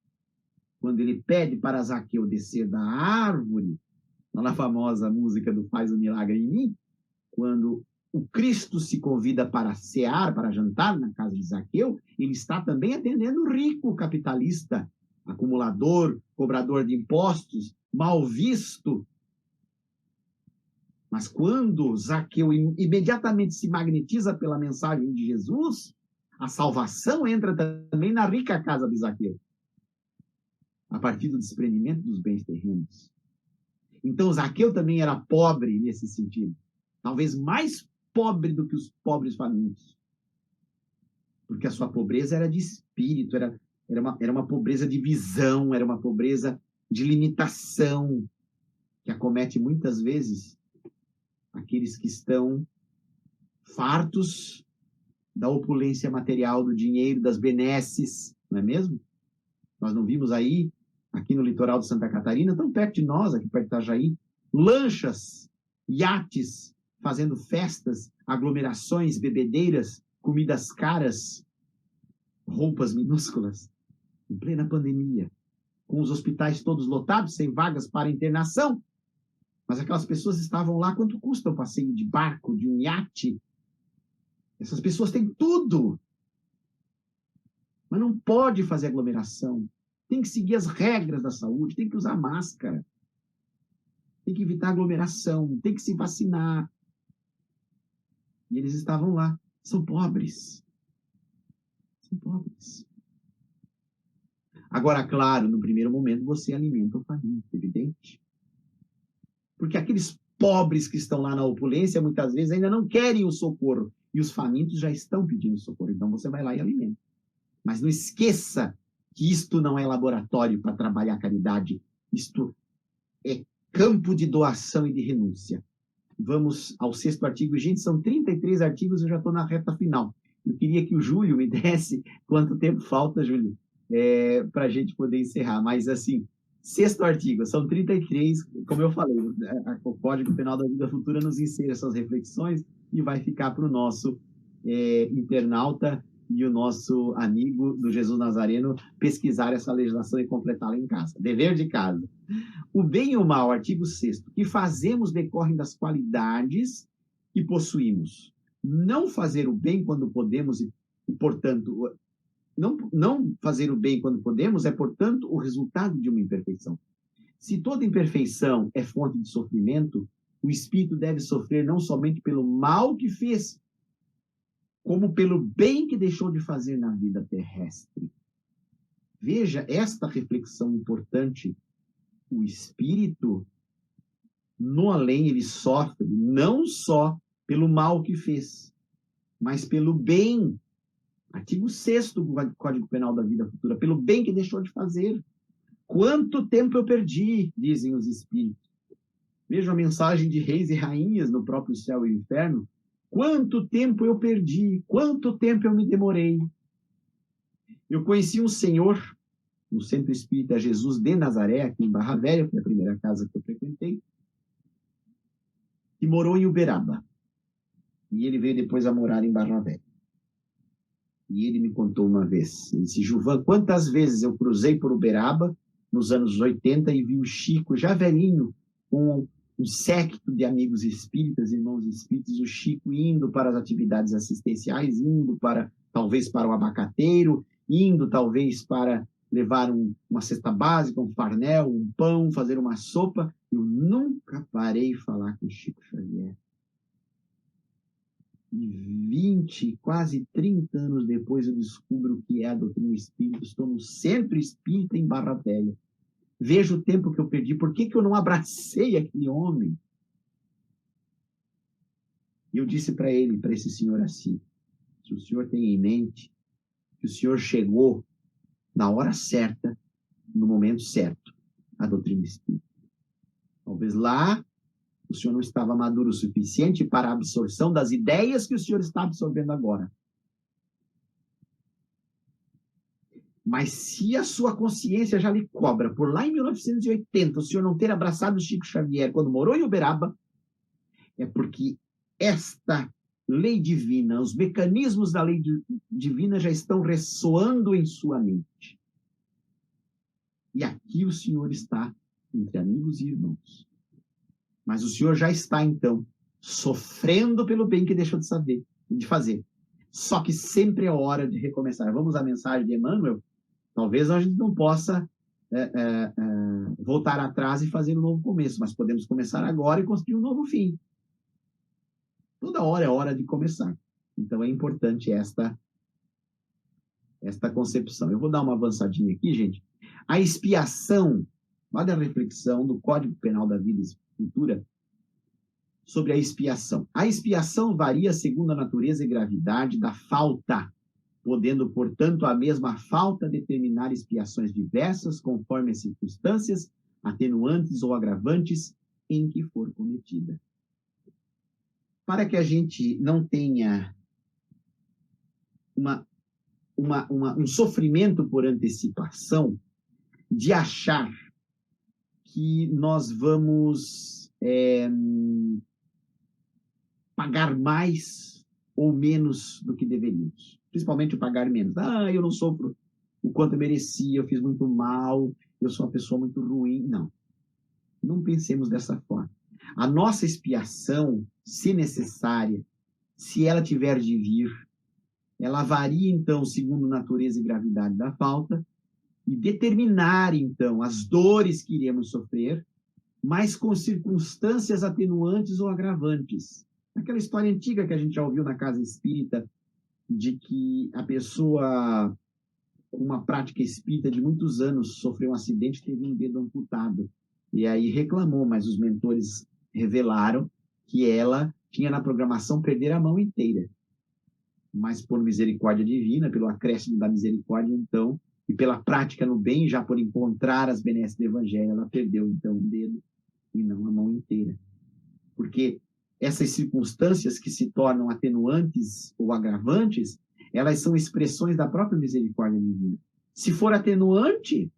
Quando ele pede para Zaqueu descer da árvore, na famosa música do Faz o Milagre em Mim, quando o Cristo se convida para cear, para jantar na casa de Zaqueu, ele está também atendendo o rico capitalista, acumulador, cobrador de impostos, mal visto. Mas quando Zaqueu imediatamente se magnetiza pela mensagem de Jesus, a salvação entra também na rica casa de Zaqueu, a partir do desprendimento dos bens terrenos. Então, Zaqueu também era pobre nesse sentido, talvez mais pobre do que os pobres famintos, porque a sua pobreza era de espírito, era uma pobreza de visão, era uma pobreza de limitação, que acomete muitas vezes aqueles que estão fartos da opulência material, do dinheiro, das benesses, não é mesmo? Nós não vimos aí, aqui no litoral de Santa Catarina, tão perto de nós, aqui perto de Itajaí, lanchas, iates, fazendo festas, aglomerações, bebedeiras, comidas caras, roupas minúsculas, em plena pandemia, com os hospitais todos lotados, sem vagas para internação. Mas aquelas pessoas estavam lá, quanto custa o passeio de barco, de um iate? Essas pessoas têm tudo, mas não pode fazer aglomeração. Tem que seguir as regras da saúde, tem que usar máscara, tem que evitar aglomeração, tem que se vacinar. E eles estavam lá. São pobres. São pobres. Agora, claro, no primeiro momento você alimenta o faminto, evidente. Porque aqueles pobres que estão lá na opulência, muitas vezes ainda não querem o socorro. E os famintos já estão pedindo socorro. Então você vai lá e alimenta. Mas não esqueça que isto não é laboratório para trabalhar a caridade. Isto é campo de doação e de renúncia. Vamos ao 6º artigo. Gente, são 33 artigos, eu já estou na reta final. Eu queria que o Júlio me desse quanto tempo falta, Júlio, para a gente poder encerrar. Mas, assim, 6º artigo, são 33, como eu falei, o Código Penal da Vida Futura nos ensina essas reflexões e vai ficar para o nosso internauta e o nosso amigo do Jesus Nazareno pesquisar essa legislação e completá-la em casa. Dever de casa. O bem e o mal, artigo 6º, que fazemos decorrem das qualidades que possuímos. Não fazer o bem quando podemos e portanto, não fazer o bem quando podemos é, portanto, o resultado de uma imperfeição. Se toda imperfeição é fonte de sofrimento, o espírito deve sofrer não somente pelo mal que fez, como pelo bem que deixou de fazer na vida terrestre. Veja esta reflexão importante. O espírito, no além, ele sofre não só pelo mal que fez, mas pelo bem. Artigo 6º do Código Penal da Vida Futura, pelo bem que deixou de fazer. Quanto tempo eu perdi, dizem os espíritos. Vejam a mensagem de reis e rainhas no próprio céu e inferno. Quanto tempo eu perdi, quanto tempo eu me demorei. Eu conheci um senhor no Centro Espírita Jesus de Nazaré, aqui em Barra Velha, que foi a primeira casa que eu frequentei, que morou em Uberaba. E ele veio depois a morar em Barra Velha. E ele me contou uma vez, ele disse: Gilvan, quantas vezes eu cruzei por Uberaba nos anos 80 e vi o Chico, já velhinho, com um séquito de amigos espíritas, irmãos espíritas, o Chico indo para as atividades assistenciais, indo talvez para o abacateiro, indo talvez para levar uma cesta básica, um farnel, um pão, fazer uma sopa. Eu nunca parei de falar com o Chico Xavier. E 20, quase 30 anos depois eu descubro o que é a doutrina espírita. Estou no Centro Espírita em Barra Velha. Vejo o tempo que eu perdi. Por que eu não abracei aquele homem? E eu disse para ele, para esse senhor assim: se o senhor tem em mente que o senhor chegou na hora certa, no momento certo, à doutrina espírita. Talvez lá o senhor não estava maduro o suficiente para a absorção das ideias que o senhor está absorvendo agora. Mas se a sua consciência já lhe cobra, por lá em 1980, o senhor não ter abraçado o Chico Xavier quando morou em Uberaba, é porque esta lei divina, os mecanismos da lei divina já estão ressoando em sua mente. E aqui o senhor está entre amigos e irmãos. Mas o senhor já está, então, sofrendo pelo bem que deixou de fazer. Só que sempre é hora de recomeçar. Vamos à mensagem de Emmanuel? Talvez a gente não possa voltar atrás e fazer um novo começo, mas podemos começar agora e construir um novo fim. Toda hora é hora de começar. Então é importante esta concepção. Eu vou dar uma avançadinha aqui, gente. A expiação, olha a reflexão do Código Penal da Vida Futura sobre a expiação. A expiação varia segundo a natureza e gravidade da falta, podendo, portanto, a mesma falta determinar expiações diversas conforme as circunstâncias, atenuantes ou agravantes em que for cometida. Para que a gente não tenha um sofrimento por antecipação, de achar que nós vamos pagar mais ou menos do que deveríamos. Principalmente o pagar menos. Eu não sofro o quanto eu merecia, eu fiz muito mal, eu sou uma pessoa muito ruim. Não. Não pensemos dessa forma. A nossa expiação, se necessária, se ela tiver de vir, ela varia, então, segundo natureza e gravidade da falta, e determinar, então, as dores que iremos sofrer, mas com circunstâncias atenuantes ou agravantes. Aquela história antiga que a gente já ouviu na casa espírita, de que a pessoa com uma prática espírita de muitos anos sofreu um acidente e teve um dedo amputado. E aí reclamou, mas os mentores revelaram que ela tinha na programação perder a mão inteira. Mas por misericórdia divina, pelo acréscimo da misericórdia, então, e pela prática no bem, já por encontrar as benesses do Evangelho, ela perdeu, então, um dedo e não a mão inteira. Porque essas circunstâncias que se tornam atenuantes ou agravantes, elas são expressões da própria misericórdia divina. Se for atenuante,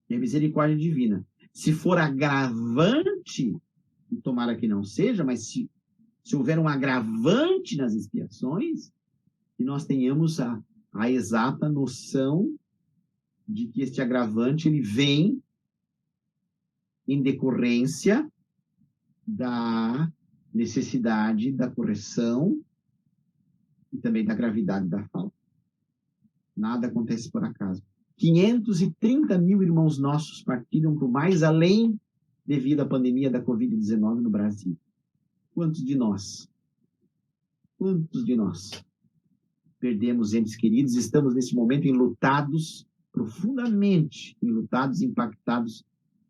é misericórdia divina. Se for agravante, e tomara que não seja, mas se houver um agravante nas expiações, que nós tenhamos a exata noção de que este agravante ele vem em decorrência da necessidade da correção e também da gravidade da falta. Nada acontece por acaso. 530 mil irmãos nossos partiram para o mais além devido à pandemia da Covid-19 no Brasil. Quantos de nós perdemos entes queridos? Estamos nesse momento enlutados profundamente enlutados, impactados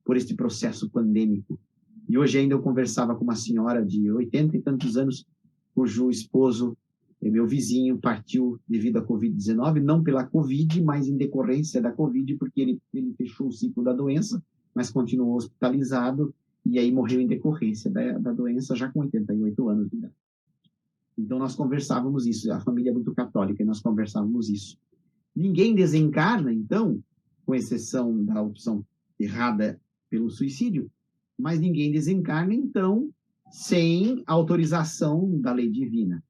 por este processo pandêmico. E hoje ainda eu conversava com uma senhora de 80 e tantos anos, cujo esposo, meu vizinho, partiu devido à Covid-19, não pela Covid, mas em decorrência da Covid, porque ele fechou o ciclo da doença, mas continuou hospitalizado, e aí morreu em decorrência da doença, já com 88 anos de idade. Então nós conversávamos isso, a família é muito católica, e nós conversávamos isso. Ninguém desencarna, então, com exceção da opção errada pelo suicídio, mas ninguém desencarna, então, sem autorização da lei divina.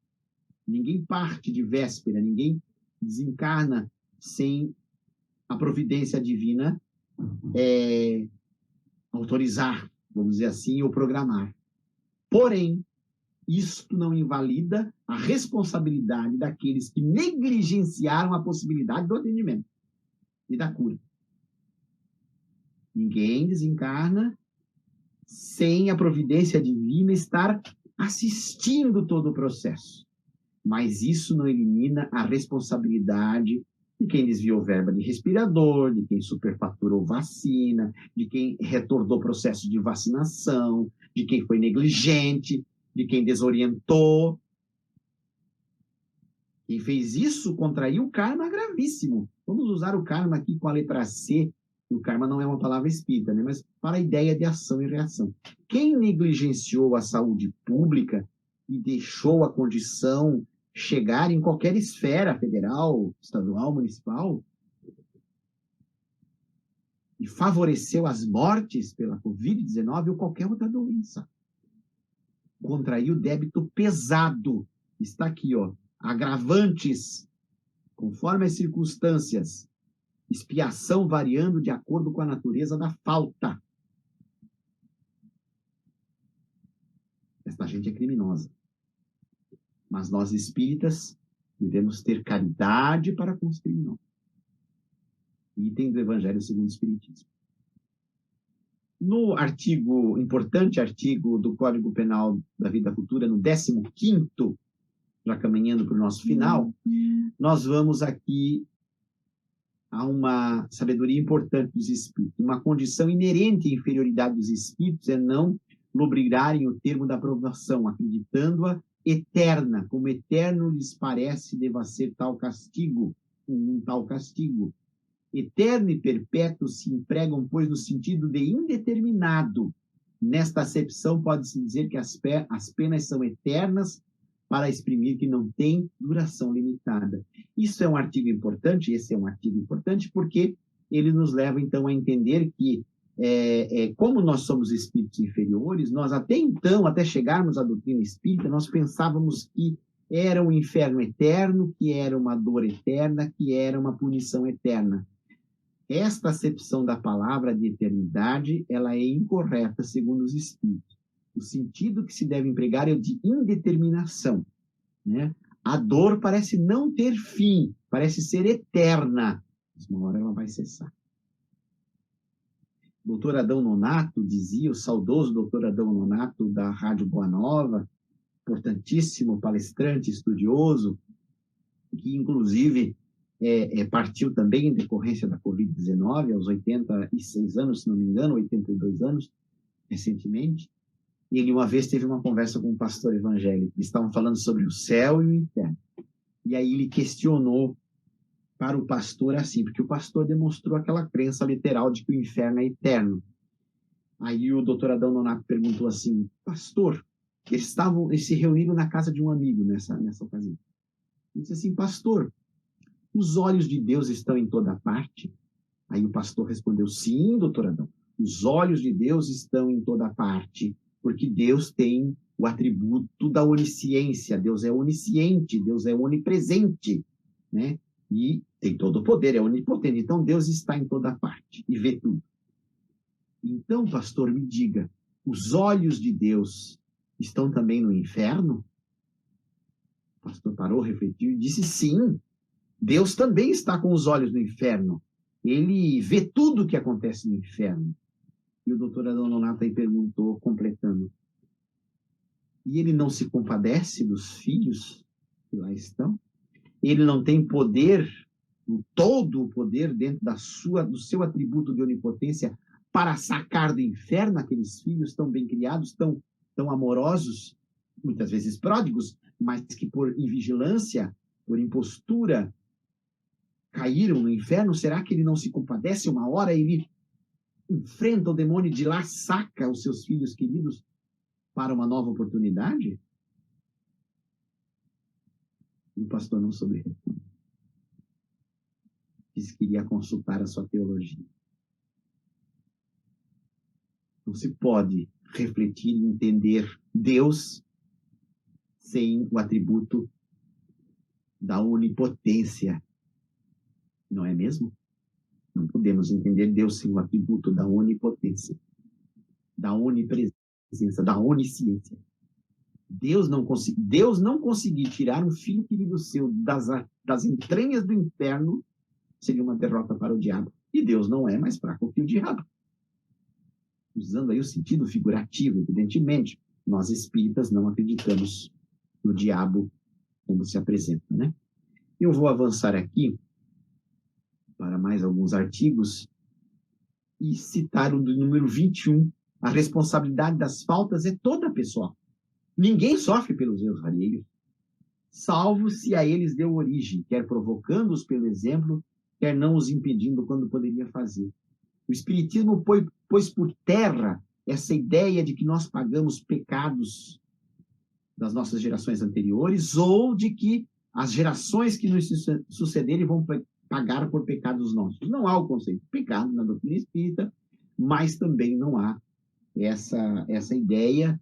Ninguém parte de véspera, ninguém desencarna sem a providência divina autorizar, vamos dizer assim, ou programar. Porém, isto não invalida a responsabilidade daqueles que negligenciaram a possibilidade do atendimento e da cura. Ninguém desencarna sem a providência divina estar assistindo todo o processo. Mas isso não elimina a responsabilidade de quem desviou verba de respirador, de quem superfaturou vacina, de quem retardou o processo de vacinação, de quem foi negligente, de quem desorientou. Quem fez isso contraiu karma gravíssimo. Vamos usar o karma aqui com a letra C. O karma não é uma palavra espírita, né? Mas para a ideia de ação e reação. Quem negligenciou a saúde pública e deixou a condição chegar em qualquer esfera federal, estadual, municipal, e favoreceu as mortes pela Covid-19 ou qualquer outra doença, contraiu débito pesado. Está aqui, ó, agravantes, conforme as circunstâncias, expiação variando de acordo com a natureza da falta. Esta gente é criminosa. Mas nós espíritas devemos ter caridade para com os criminosos. Item do Evangelho segundo o Espiritismo. No artigo, importante artigo do Código Penal da Vida Futura, no 15º, já caminhando para o nosso final, nós vamos aqui a uma sabedoria importante dos espíritos. Uma condição inerente à inferioridade dos espíritos é não lobrigarem o termo da aprovação, acreditando-a eterna, como eterno lhes parece deva ser tal castigo, um tal castigo. Eterno e perpétuo se empregam, pois, no sentido de indeterminado. Nesta acepção, pode-se dizer que as penas são eternas para exprimir que não tem duração limitada. Isso é um artigo importante, esse é um artigo importante, porque ele nos leva, então, a entender que como nós somos espíritos inferiores, nós até então, até chegarmos à doutrina espírita, nós pensávamos que era um inferno eterno, que era uma dor eterna, que era uma punição eterna. Esta acepção da palavra de eternidade, ela é incorreta segundo os espíritos. O sentido que se deve empregar é o de indeterminação, né? A dor parece não ter fim, parece ser eterna, mas uma hora ela vai cessar. O doutor Adão Nonato dizia, o saudoso doutor Adão Nonato da Rádio Boa Nova, importantíssimo palestrante, estudioso, que inclusive partiu também em decorrência da Covid-19, aos 86 anos, se não me engano, 82 anos, recentemente. Ele uma vez teve uma conversa com um pastor evangélico, eles estavam falando sobre o céu e o inferno. E aí ele questionou para o pastor assim, porque o pastor demonstrou aquela crença literal de que o inferno é eterno. Aí o doutor Adão Nonato perguntou assim, pastor, eles se reuniram na casa de um amigo nessa ocasião. Ele disse assim, pastor, os olhos de Deus estão em toda parte? Aí o pastor respondeu, sim, doutor Adão, os olhos de Deus estão em toda parte, porque Deus tem o atributo da onisciência, Deus é onisciente, Deus é onipresente, né? E tem todo o poder, é onipotente. Então, Deus está em toda parte e vê tudo. Então, pastor, me diga, os olhos de Deus estão também no inferno? O pastor parou, refletiu e disse, sim, Deus também está com os olhos no inferno. Ele vê tudo o que acontece no inferno. E o doutor Adão Nonato aí perguntou, completando, e ele não se compadece dos filhos que lá estão? Ele não tem poder todo o poder dentro do seu atributo de onipotência para sacar do inferno aqueles filhos tão bem criados, tão amorosos, muitas vezes pródigos, mas que por invigilância, por impostura, caíram no inferno? Será que ele não se compadece? Uma hora ele enfrenta o demônio e de lá saca os seus filhos queridos para uma nova oportunidade? E o pastor não soube responder. Disse que iria consultar a sua teologia. Não se pode refletir e entender Deus sem o atributo da onipotência. Não é mesmo? Não podemos entender Deus sem o atributo da onipotência, da onipresença, da onisciência. Deus não conseguir tirar um filho querido seu das entranhas do inferno seria uma derrota para o diabo. E Deus não é mais fraco que o diabo. Usando aí o sentido figurativo, evidentemente, nós espíritas não acreditamos no diabo como se apresenta, né? Eu vou avançar aqui para mais alguns artigos e citar o do número 21. A responsabilidade das faltas é toda pessoal. Ninguém sofre pelos erros alheios, salvo se a eles deu origem, quer provocando-os pelo exemplo, quer não os impedindo quando poderia fazer. O Espiritismo pôs por terra essa ideia de que nós pagamos pecados das nossas gerações anteriores ou de que as gerações que nos sucederem vão pagar por pecados nossos. Não há o conceito de pecado na doutrina espírita, mas também não há essa ideia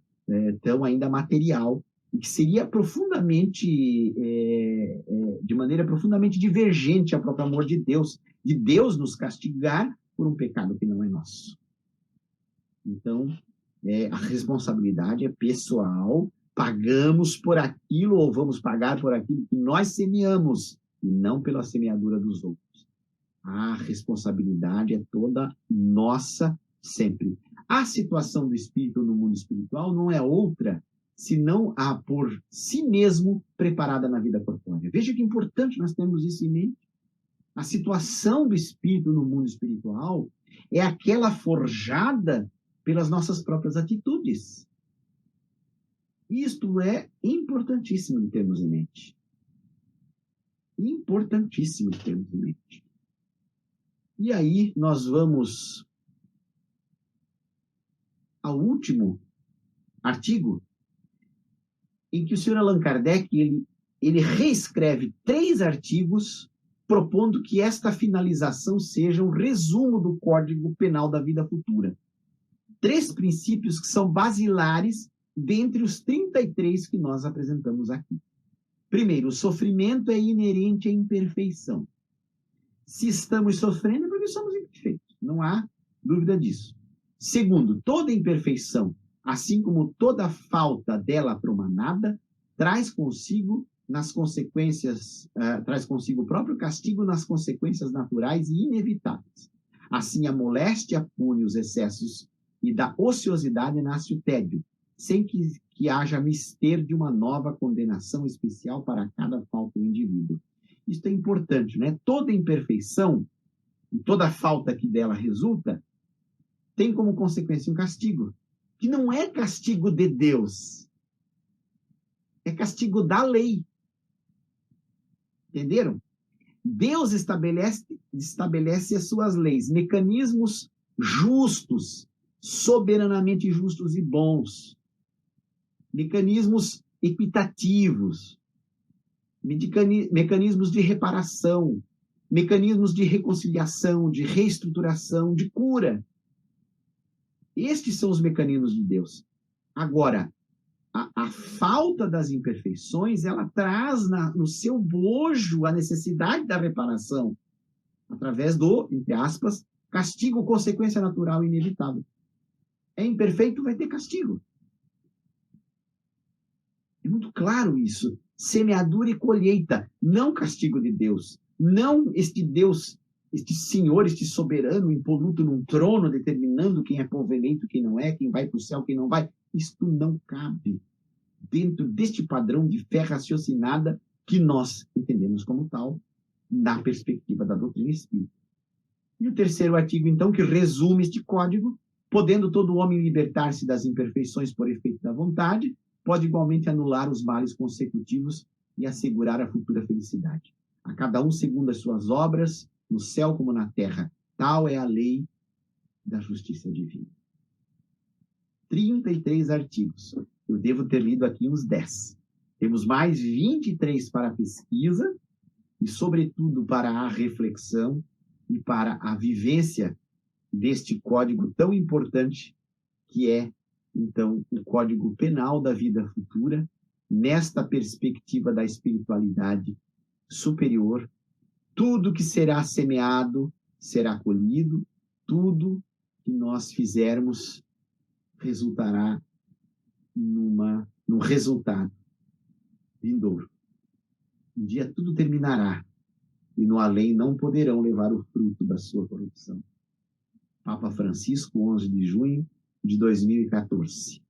tão ainda material, que seria profundamente, de maneira profundamente divergente ao próprio amor de Deus nos castigar por um pecado que não é nosso. Então, a responsabilidade é pessoal, pagamos por aquilo ou vamos pagar por aquilo que nós semeamos, e não pela semeadura dos outros. A responsabilidade é toda nossa sempre. A situação do espírito no mundo espiritual não é outra senão a por si mesmo preparada na vida corpórea. Veja que importante nós temos isso em mente. A situação do espírito no mundo espiritual é aquela forjada pelas nossas próprias atitudes. Isto é importantíssimo de termos em mente. Importantíssimo de termos em mente. E aí nós vamos ao último artigo, em que o Sr. Allan Kardec ele reescreve 3 artigos propondo que esta finalização seja um resumo do Código Penal da vida futura. 3 princípios que são basilares dentre os 33 que nós apresentamos aqui. Primeiro, o sofrimento é inerente à imperfeição. Se estamos sofrendo é porque somos imperfeitos, não há dúvida disso. Segundo, toda imperfeição, assim como toda falta dela promanada, traz consigo o próprio castigo nas consequências naturais e inevitáveis. Assim, a moléstia pune os excessos e da ociosidade nasce o tédio, sem que haja mister de uma nova condenação especial para cada falta do indivíduo. Isso é importante, né? Toda imperfeição e toda falta que dela resulta tem como consequência um castigo, que não é castigo de Deus, é castigo da lei. Entenderam? Deus estabelece as suas leis, mecanismos justos, soberanamente justos e bons, mecanismos equitativos, mecanismos de reparação, mecanismos de reconciliação, de reestruturação, de cura. Estes são os mecanismos de Deus. Agora, a falta das imperfeições, ela traz no seu bojo a necessidade da reparação, através do, entre aspas, castigo, consequência natural e inevitável. É imperfeito, vai ter castigo. É muito claro isso. Semeadura e colheita, não castigo de Deus. Não este Deus, este Senhor, este soberano, impoluto num trono, determinando quem é povo eleito, quem não é, quem vai para o céu, quem não vai. Isto não cabe dentro deste padrão de fé raciocinada que nós entendemos como tal na perspectiva da doutrina espírita. E o terceiro artigo, então, que resume este código: podendo todo homem libertar-se das imperfeições por efeito da vontade, pode igualmente anular os males consecutivos e assegurar a futura felicidade. A cada um segundo as suas obras, no céu como na terra. Tal é a lei da justiça divina. 33 artigos. Eu devo ter lido aqui uns 10. Temos mais 23 para a pesquisa e, sobretudo, para a reflexão e para a vivência deste código tão importante que é, então, o Código Penal da Vida Futura, nesta perspectiva da espiritualidade superior. Tudo que será semeado será colhido, tudo que nós fizermos resultará num resultado vindouro. Um dia tudo terminará e no além não poderão levar o fruto da sua corrupção. Papa Francisco, 11 de junho de 2014.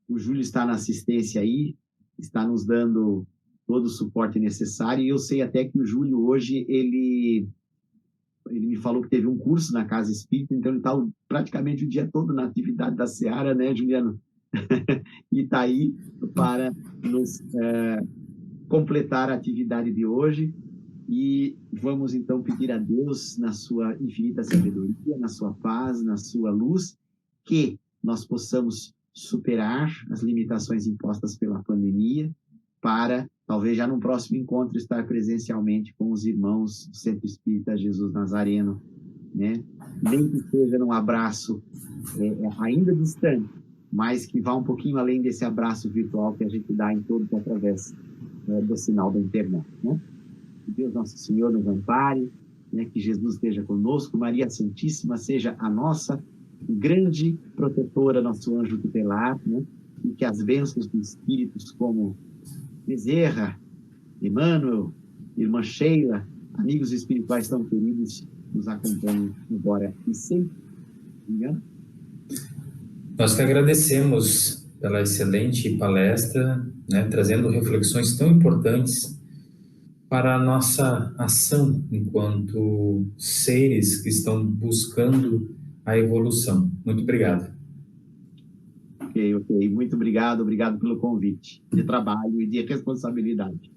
O Júlio está na assistência aí, está nos dando todo o suporte necessário, e eu sei até que o Júlio hoje, ele me falou que teve um curso na Casa Espírita, então ele está praticamente o dia todo na atividade da Seara, né, Juliano? E está aí para nos completar a atividade de hoje. E vamos então pedir a Deus, na sua infinita sabedoria, na sua paz, na sua luz, que nós possamos superar as limitações impostas pela pandemia, para, talvez já no próximo encontro, estar presencialmente com os irmãos do Centro Espírita Jesus Nazareno, né? Nem que seja num abraço ainda distante, mas que vá um pouquinho além desse abraço virtual que a gente dá em todos através do sinal da internet, né? Que Deus Nosso Senhor nos ampare, né? Que Jesus esteja conosco, Maria Santíssima seja a nossa grande protetora, nosso anjo tutelar, né? E que as bênçãos dos espíritos como Bezerra, Emmanuel, irmã Sheila, amigos espirituais tão queridos, nos acompanhem agora e sempre. Nós que agradecemos pela excelente palestra, né, trazendo reflexões tão importantes para a nossa ação enquanto seres que estão buscando a evolução. Muito obrigado. Ok. Muito obrigado pelo convite de trabalho e de responsabilidade.